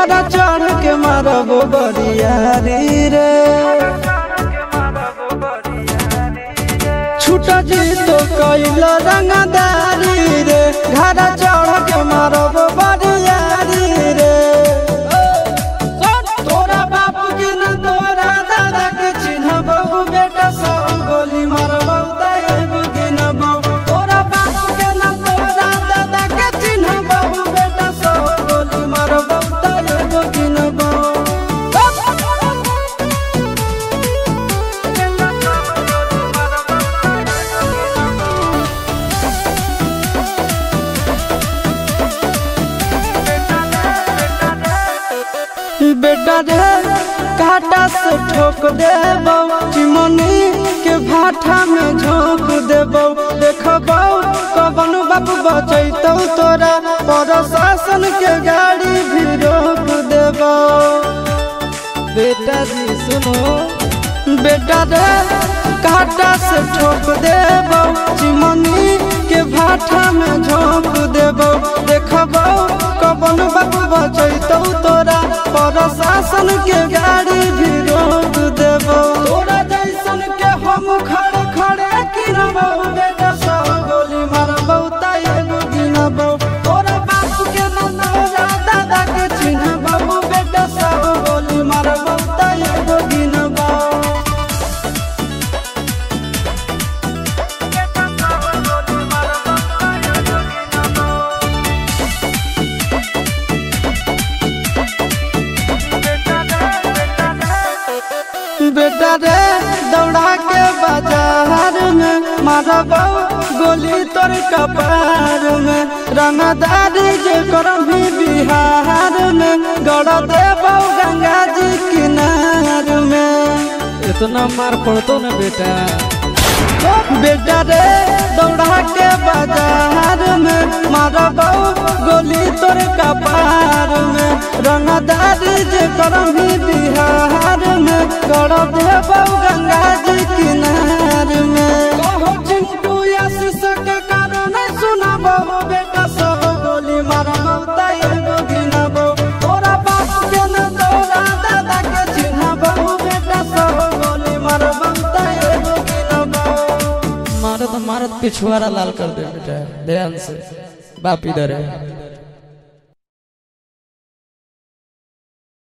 घड़ा चढ़ के मारबो बरियारी रे। छूटा जी तो कैल रंगदारी रे, घड़ा चढ़ के मारबो बरियारी रे। तोरा बापू के न तोरा दादा के चिन्हबो, बेटा सौ गोली मारबो तैबो गिनबो। तोरा बापू के न तोरा दादा के चिन्हबो, बेटा सौ गोली मारबो तैबो गिनबो। बेटा रे काटा से ठोक देबो, चिमनी के भाटा में झोंक देबो। देखबो कवन बाबू बचैतौ तोरा, प्रशासन के गाड़ी भी रोक देबो। बेटा जी सुनो, बेटा रे काटा से ठोक देबो, चिमनी के भाटा में झोंक देबो। देखबो कवन बाबू बचैतौ तोरा, प्रशासन के गाड़ी भी रोक देबो। तोरा जैसन के हम खड़े खड़े गिनबो, बेटा सौ गोली मारबो तैबो गिनबो। तोरा बापू के न तोरा दादा के चिन्हबो, बेटा सौ गोली मारबो तैबो गिनबो। बेटा रे दौड़ा के बाजार में मारबो गोली तोर कपार में। रंगदारी जे करम भी बिहार में, गड़ देबो गंगा जी किनार में। इतना मार पड़तो न बेटा। बेटा रे दौड़ा के बाजार में मारबो गोली तोर कपार में। रंगदारी जे करम भी बिहार में, गड़ देबो गंगा जी किनार में। कहो चिंटू आशीष के कारण सुनबो, बेटा सौ गोली मारबो तैबो गिनबो। तोरा बाप के न तोरा दादा के चिन्हबो, बेटा सौ गोली मारबो तैबो गिनबो। मारत मारत पिछुआरा लाल कर दे बेटा, ध्यान से। बाप इधर है।